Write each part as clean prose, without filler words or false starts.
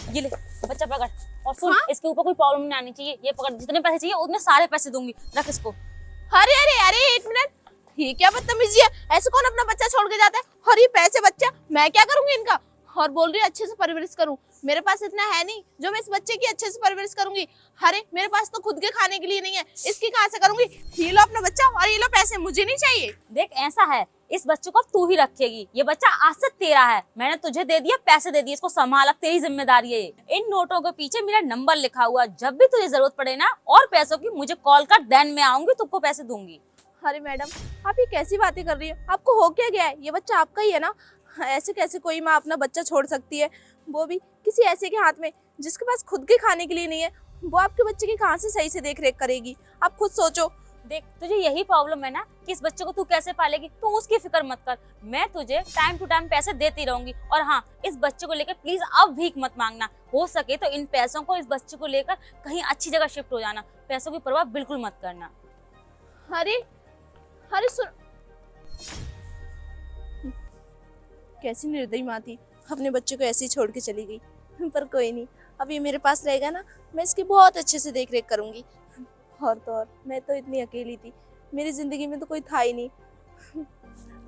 ये ले बच्चा पकड़। और सुन, हाँ? इसके ऊपर कोई प्रॉब्लम नहीं आनी चाहिए। ये पकड़, जितने पैसे चाहिए उतने सारे पैसे दूंगी। रख इसको। अरे अरे अरे, एक मिनट, ये क्या बदतमीजी है? ऐसे कौन अपना बच्चा छोड़ के जाता है? और ये पैसे बच्चा मैं क्या करूंगी इनका? और बोल रही है अच्छे से परवरिश करूं। मेरे पास इतना है नहीं जो मैं इस बच्चे की अच्छे से परवरिश करूंगी। अरे मेरे पास तो खुद के खाने के लिए नहीं है, इसकी कहाँ से करूंगी? ये लो अपना बच्चा और ये लो पैसे, मुझे नहीं चाहिए। देख ऐसा है, इस बच्चे को तू ही रखेगी। ये बच्चा आज से तेरा है। मैंने तुझे दे दिया, पैसे दे दिए, इसको संभाल, तेरी जिम्मेदारी है ये। इन नोटों के पीछे मेरा नंबर लिखा हुआ, जब भी तुझे जरूरत पड़े ना और पैसों की, मुझे कॉल कर, देन मैं आऊंगी, तुमको पैसे दूंगी। अरे मैडम, आप ये कैसी बातें कर रही हो? आपको हो क्या गया है? ये बच्चा आपका ही है ना? ऐसे कैसे कोई माँ अपना बच्चा छोड़ सकती है, वो भी किसी ऐसे के हाथ में जिसके पास खुद के खाने के लिए नहीं है? वो आपके बच्चे की कहाँ से सही से देख रेख करेगी? आप खुद सोचो। देख तुझे यही प्रॉब्लम है ना कि इस बच्चे को तू कैसे पालेगी। तू उसकी फिक्र मत कर, मैं तुझे टाइम टू टाइम पैसे देती रहूंगी। और हाँ, इस बच्चे को लेकर प्लीज अब भीख मत मांगना। हो सके तो इन पैसों को इस बच्चे को लेकर कहीं अच्छी जगह शिफ्ट हो जाना। पैसों की परवाह बिल्कुल मत करना। अरे अरे सुन, कैसी निर्दयी माँ थी, अपने बच्चे को ऐसे ही छोड़ के चली गई। पर कोई नहीं, अब ये मेरे पास रहेगा ना, मैं इसकी बहुत अच्छे से देख रेख करूंगी। और तो और, मैं तो इतनी अकेली थी, मेरी जिंदगी में तो कोई था ही नहीं।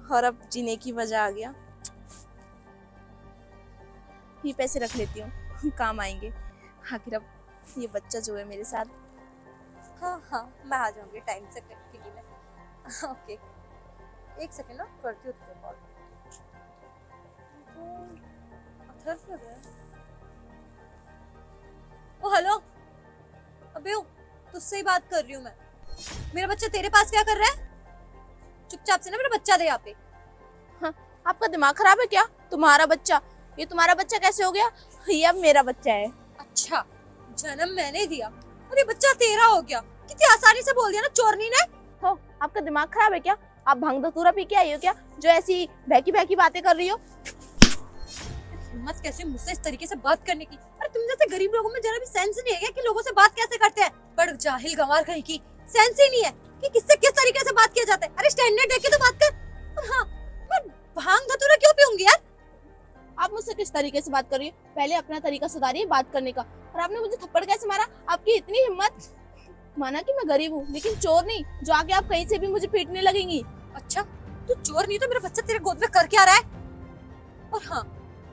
और अब जीने की मजा आ गया। ये पैसे रख लेती हूँ, काम आएंगे। आखिर अब ये बच्चा जो है मेरे साथ। हाँ हाँ, मैं आ जाऊंगी टाइम से पीजी में। ओके, एक सेकंड ना, करती हूँ तुझे कॉल। अथर्व क्यों गया? ओ हेलो, अबे तुझसे ही बात कर रही हूँ मैं। मेरा बच्चा तेरे पास क्या कर रहा है? चुपचाप से ना मेरा बच्चा दे यहाँ पे। हाँ, आपका दिमाग खराब है क्या? तुम्हारा बच्चा, ये तुम्हारा बच्चा कैसे हो गया? ये अब मेरा बच्चा है। अच्छा, जन्म मैंने दिया और ये बच्चा तेरा हो गया? कितनी आसानी से बोल दिया ना चोरनी ने। हो, आपका दिमाग खराब है क्या? आप भांग धतूरा पी के आई हो क्या, जो ऐसी बहकी बहकी बातें कर रही हो? हिम्मत कैसे मुझसे इस तरीके से बात करने की? अरे तुम जैसे गरीब लोगों में जरा भी सेंस नहीं है क्या कि लोगों से बात कैसे करते हैं? बड़ जाहिल गंवार कहीं की, सेंस ही नहीं है कि किससे किस तरीके से बात किया जाता है। अरे स्टैंडर्ड देख के तो बात कर। और हाँ, मैं भांग धतूरा क्यों पीऊंगी यार? आप मुझसे किस तरीके से बात कर रही हो? पहले अपना तरीका सुधारिए बात करने का। और आपने मुझे थप्पड़ कैसे मारा? आपकी इतनी हिम्मत! माना कि मैं गरीब हूँ, लेकिन चोर नहीं जो आके आप कहीं से भी मुझे पीटने लगेंगी। अच्छा, तू चोर नहीं तो मेरा बच्चा तेरे गोद में कर क्या रहा है? और हाँ,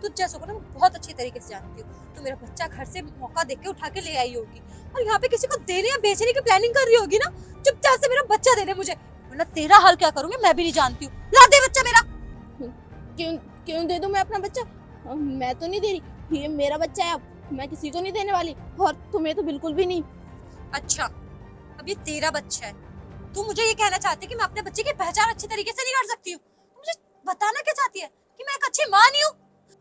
तुझ जैसों को ना मैं बहुत अच्छी तरीके से जानती हूँ। तू मेरा बच्चा घर से मौका देख के उठा के ले आई होगी और यहाँ पे किसी को देने या बेचने की प्लानिंग कर रही होगी ना। चुपचाप से मेरा बच्चा दे दे मुझे, वरना तेरा हाल क्या करूंगी मैं भी नहीं जानती हूँ। ला दे बच्चा मेरा। क्यों क्यों दे दूं मैं अपना बच्चा? मैं तो नहीं दे रही, ये मेरा बच्चा है, अब मैं किसी को नहीं देने वाली, और तुम्हें तो बिल्कुल भी नहीं। अच्छा, अब ये तेरा बच्चा है। तू मुझे ये कहना चाहती है कि मैं अपने बच्चे की पहचान अच्छी तरीके से नहीं कर सकती हूँ? मुझे बताना क्या चाहती है कि मैं एक अच्छी माँ नहीं हूँ?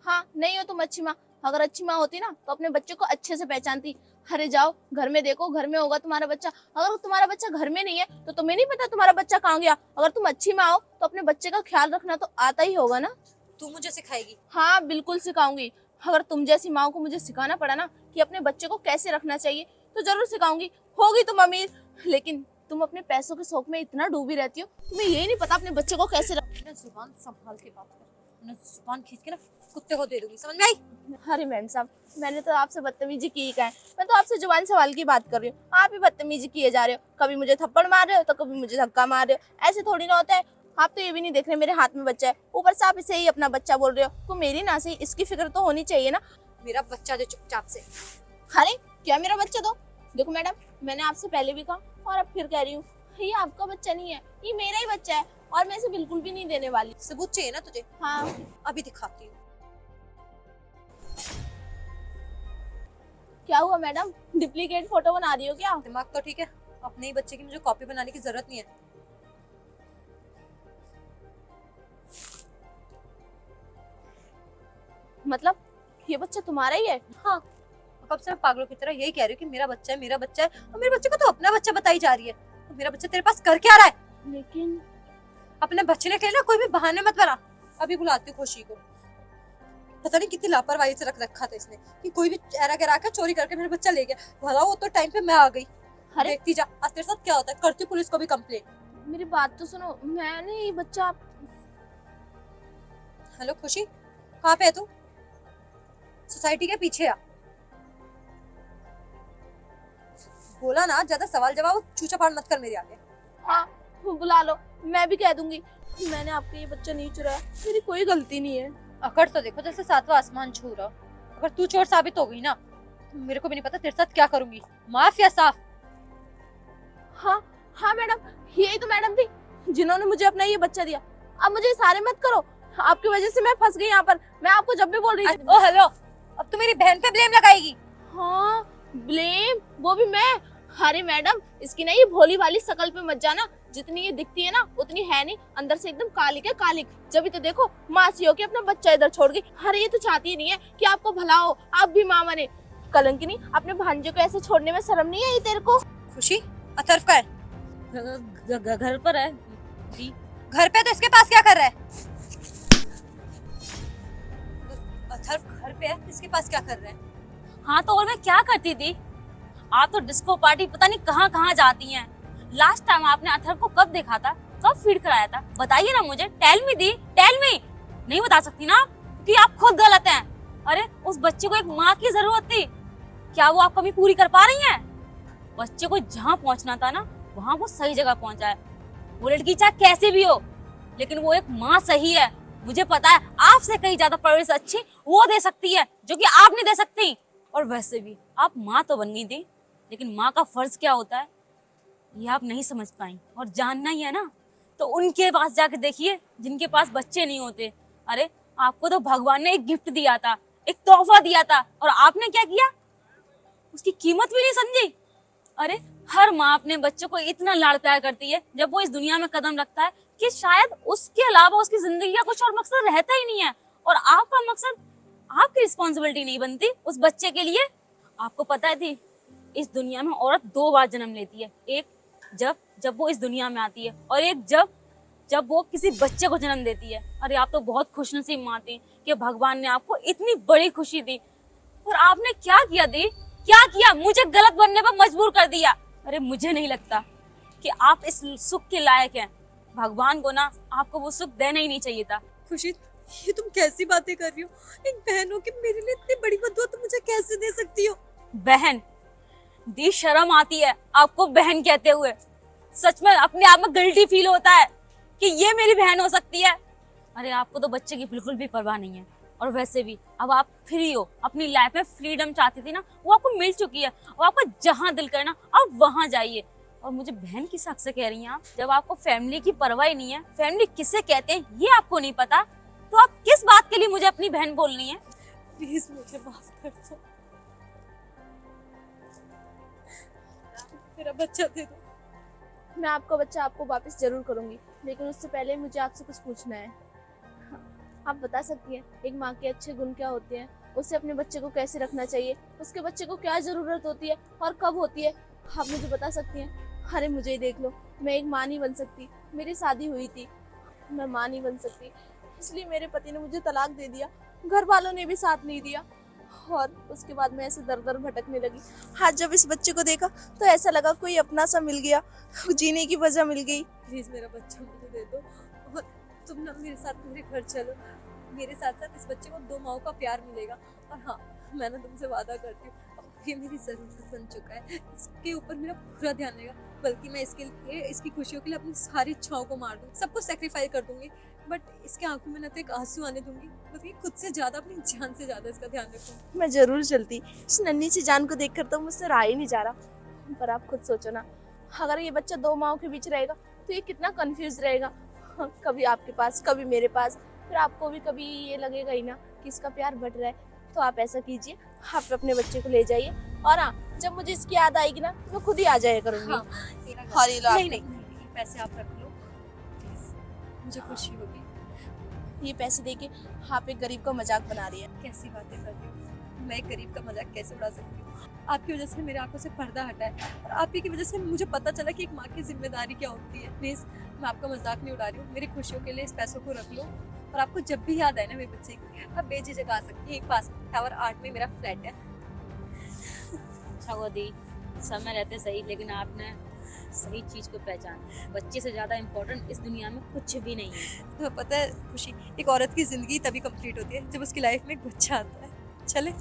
हाँ, नहीं हो तुम अच्छी माँ। अगर अच्छी माँ होती ना तो अपने बच्चे को अच्छे से पहचानती। अरे जाओ घर में देखो, घर में होगा तुम्हारा बच्चा। अगर तुम्हारा बच्चा घर में नहीं है तो तुम्हें नहीं पता तुम्हारा बच्चा कहाँ गया। अगर तुम अच्छी माँ हो तो अपने बच्चे का ख्याल रखना तो आता ही होगा ना। तू मुझे सिखाएगी? हाँ बिल्कुल सिखाऊंगी। अगर तुम जैसी माँ को मुझे सिखाना पड़ा ना कि अपने बच्चे को कैसे रखना चाहिए तो जरूर सिखाऊंगी। होगी तुम अमीर, लेकिन तुम अपने पैसों के शौक में इतना डूबी रहती हो, तुम्हें यही नहीं पता अपने बच्चे को कैसे अपना जुबान संभाल के बात कर, अपना जुबान खींच के ना कुत्ते को दे दूंगी, समझ में आई? अरे मैम साहब, मैंने तो आपसे बदतमीजी की है? मैं तो आपसे जुबान सवाल की बात कर रही हूँ, आप ही बदतमीजी किए जा रहे हो। कभी मुझे थप्पड़ मार रहे हो तो कभी मुझे धक्का मार रहे हो। ऐसे थोड़ी ना होता है। आप तो ये भी नहीं देख रहे मेरे हाथ में बच्चा है, ऊपर से आप इसे ही अपना बच्चा बोल रहे हो। तो मेरी ना सही इसकी फिक्र तो होनी चाहिए ना। मेरा बच्चा दे चुपचाप से। अरे क्या मेरा बच्चा दो? देखो मैडम, मैंने आपसे पहले भी कहा और अब फिर कह रही हूँ, ये आपका बच्चा नहीं है, ये मेरा ही बच्चा है और मैं इसे बिल्कुल भी नहीं देने वाली। सबूत चाहिए ना तुझे? हाँ अभी दिखाती हूँ। क्या हुआ मैडम, डुप्लीकेट फोटो बना रही हो क्या? दिमाग तो ठीक है, अपने ही बच्चे की मुझे कॉपी बनाने की जरूरत नहीं है। मतलब ये बच्चा तुम्हारा ही है? हाँ, कब से मैं पागलों की तरह यही कह रही हूँ कि मेरा बच्चा है, मेरा बच्चा है, और मेरे बच्चे को तो अपना बच्चा बताई जा रही है। तो मेरा बच्चा तेरे पास कर क्या रहा है? लेकिन अपने बच्चे के लिए ना कोई भी बहाने मत बना। अभी बुलाती हूँ खुशी को। पता नहीं कितनी लापरवाही से रख रखा था इसने कि कोई भी ऐरा गैरा के चोरी करके मेरा बच्चा ले गया। भला वो तो टाइम पे मैं आ गई। अरे देखती जा आज तेरे साथ क्या होता है। करती हूँ पुलिस को भी कंप्लेंट। मेरी बात तो सुनो, मैंने ये बच्चा। हेलो खुशी, कहाँ पे है तू? सोसाइटी के पीछे आ। बोला ना, ज्यादा सवाल जवाब चूचा फाड़ मत कर मेरे आगे। हाँ बुला लो, मैं भी कह दूंगी मैंने आपका ये बच्चा नहीं चुराया, मेरी कोई गलती नहीं है। अकड़ तो देखो जैसे सातवां आसमान छू रहा। अगर तू चोर साबित हो गई ना तो मेरे को भी नहीं पता तेरे साथ क्या करूंगी, माफ या साफ। हाँ हाँ मैडम, यही तो मैडम थी जिन्होंने मुझे अपना ये बच्चा दिया। अब मुझे इशारे मत करो, आपकी वजह से मैं फंस गई यहाँ पर। मैं आपको जब भी बोल रही थी। ओ हेलो, अब तू मेरी बहन पे ब्लेम लगाएगी? हाँ ब्लेम, वो भी मैं? अरे मैडम, इसकी ना ये भोली वाली शकल पे मत जाना, जितनी ये दिखती है ना उतनी है नहीं, अंदर से एकदम कालिक है कालिक। जब तो देखो मासी हो के अपना बच्चा इधर छोड़ गई। अरे ये तो चाहती नहीं है कि आपको भला हो, आप भी माँ बने। कलंकिनी, अपने भांजे को ऐसे छोड़ने में शर्म नहीं आई तेरे को? खुशी, अथर्व का है? घर पर है जी। घर पे तो इसके पास क्या कर रहा है? अथर्व घर पे है, इसके पास क्या कर रहा है? हाँ तो और मैं क्या करती थी? आप तो डिस्को पार्टी पता नहीं कहाँ कहाँ जाती हैं। लास्ट टाइम आपने अथर्व को कब देखा था, कब फीड कराया था? बताइए ना मुझे, टेल मी दी, टेल मी। नहीं बता सकती ना कि आप खुद गलत हैं। अरे उस बच्चे को एक माँ की जरूरत थी, क्या वो आप कमी पूरी कर पा रही हैं? बच्चे को जहाँ पहुँचना था ना वहाँ वो सही जगह पहुँचा है। वो लड़की चाहे कैसी भी हो लेकिन वो एक माँ सही है। मुझे पता है आपसे कहीं ज्यादा परवरिश अच्छी वो दे सकती है जो कि आप नहीं दे सकती। और वैसे भी आप माँ तो बन गई थी, लेकिन माँ का फर्ज क्या होता है ये आप नहीं समझ पाई। और जानना ही है ना तो उनके पास जाके देखिए जिनके पास बच्चे नहीं होते। अरे आपको तो भगवान ने एक गिफ्ट दिया था, एक तोहफा दिया था, और आपने क्या किया? उसकी कीमत भी नहीं समझी। अरे हर माँ अपने बच्चों को इतना लाड़ प्यार करती है जब वो इस दुनिया में कदम रखता है कि शायद उसके अलावा उसकी जिंदगी का कुछ और मकसद रहता ही नहीं है। और आपका मकसद, आपकी रिस्पॉन्सिबिलिटी नहीं बनती उस बच्चे के लिए। आपको पता है थी इस दुनिया में औरत 2 बार जन्म लेती है, एक जब वो इस दुनिया में आती है, और एक जब वो किसी बच्चे को जन्म देती है। अरे आप तो बहुत खुशनसीब माँ थी कि भगवान ने आपको इतनी बड़ी खुशी दी। और आपने क्या किया दी, क्या किया? मुझे गलत बनने पर मजबूर कर दिया। अरे मुझे नहीं लगता कि आप इस सुख के लायक हैं। भगवान को ना आपको वो सुख देना ही नहीं चाहिए था। खुशी, ये तुम कैसी बातें कर रही हो? एक बहन हो के मेरे लिए इतनी बड़ी बदुआ तुम मुझे कैसे दे सकती हो? बहन दी, शर्म आती है आपको बहन कहते हुए। सच में अपने आप में गिल्टी फील होता है कि ये मेरी बहन हो सकती है। अरे आपको तो बच्चे की बिल्कुल भी परवाह नहीं है। और वैसे भी अब आप फ्री हो, अपनी लाइफ में फ्रीडम चाहती थी ना, वो आपको मिल चुकी है। और आपको जहां दिल करना आप वहां जाइए। और मुझे बहन की हक से कह रही हैं आप, जब आपको फैमिली की परवाह ही नहीं है, फैमिली किसे कहते हैं ये आपको नहीं पता, तो आप किस बात के लिए मुझे अपनी बहन बोलनी है? प्लीज मुझे माफ कर दो, मेरा बच्चा दे दो। मैं आपका बच्चा आपको वापस जरूर करूंगी, लेकिन उससे पहले मुझे आपसे कुछ पूछना है। आप बता सकती हैं एक माँ के अच्छे गुण क्या होते हैं, उसे अपने बच्चे को कैसे रखना चाहिए, उसके बच्चे को क्या जरूरत होती है और कब होती है? आप मुझे बता सकती हैं? अरे मुझे ही देख लो, मैं एक माँ नहीं बन सकती, मेरी शादी हुई थी, मैं माँ नहीं बन सकती, इसलिए मेरे पति ने मुझे तलाक दे दिया, घर वालों ने भी साथ नहीं दिया, और उसके बाद मैं ऐसे दर दर भटकने लगी। आज जब इस बच्चे को देखा तो ऐसा लगा कोई अपना सा मिल गया, जीने की वजह मिल गई। प्लीज मेरा बच्चा मुझे दे दो, और तुम ना मेरे साथ मेरे घर चलो। मेरे साथ साथ इस बच्चे को 2 माओ का प्यार मिलेगा। और हाँ, मैं ना तुमसे वादा करती हूँ, ये मेरी जरूरत बन चुका है, इसके ऊपर मेरा पूरा ध्यान रहेगा। बल्कि मैं इसके लिए, इसकी खुशियों के लिए अपनी सारी इच्छाओं को मार दूँ, सब कुछ सेक्रीफाइस कर दूंगी। बट इसके आंखों में ना तो एक आंसू आने दूंगी, बल्कि खुद से ज्यादा, अपनी जान से ज्यादा इसका ध्यान रखूंगी। मैं जरूर चलती, इस नन्ही सी जान को देखकर तो मुझसे रहा ही नहीं जा रहा। पर आप खुद सोचो ना, अगर ये बच्चा 2 माओं के बीच रहेगा तो ये कितना कंफ्यूज रहेगा, कभी आपके पास कभी मेरे पास। फिर आपको भी कभी ये लगेगा ही ना कि इसका प्यार बढ़ रहा है। तो आप ऐसा कीजिए, आप अपने बच्चे को ले जाइए, और हाँ, जब मुझे इसकी याद आएगी ना तो मैं खुद ही आ जाया करूंगी। हाँ, नहीं, पैसे आप रख लो प्लीज, मुझे खुशी होगी। ये पैसे देके आप एक गरीब का मजाक बना रही है। कैसी बातें कर रही हो? मैं एक गरीब का मजाक कैसे उड़ा सकती हूँ? आपकी वजह से मेरी आंखों से पर्दा हटा है, और आपकी की वजह से मुझे पता चला कि एक माँ की जिम्मेदारी क्या होती है। प्लीज, मैं आपका मजाक नहीं उड़ा रही हूँ, मेरी खुशियों के लिए इस पैसों को रख लो। और आपको जब भी याद आए ना मेरे बच्चे की, आप बेझिझक आ सकती है। एक पास टावर 8 में मेरा फ्लैट है। अच्छा हुआ दी, समय रहते सही, लेकिन आपने सही चीज को पहचाना। बच्चे से ज्यादा इम्पोर्टेंट इस दुनिया में कुछ भी नहीं है। तुम्हें पता है खुशी, एक औरत की जिंदगी तभी कंप्लीट होती है जब उसकी लाइफ में एक बच्चा आता है। चले।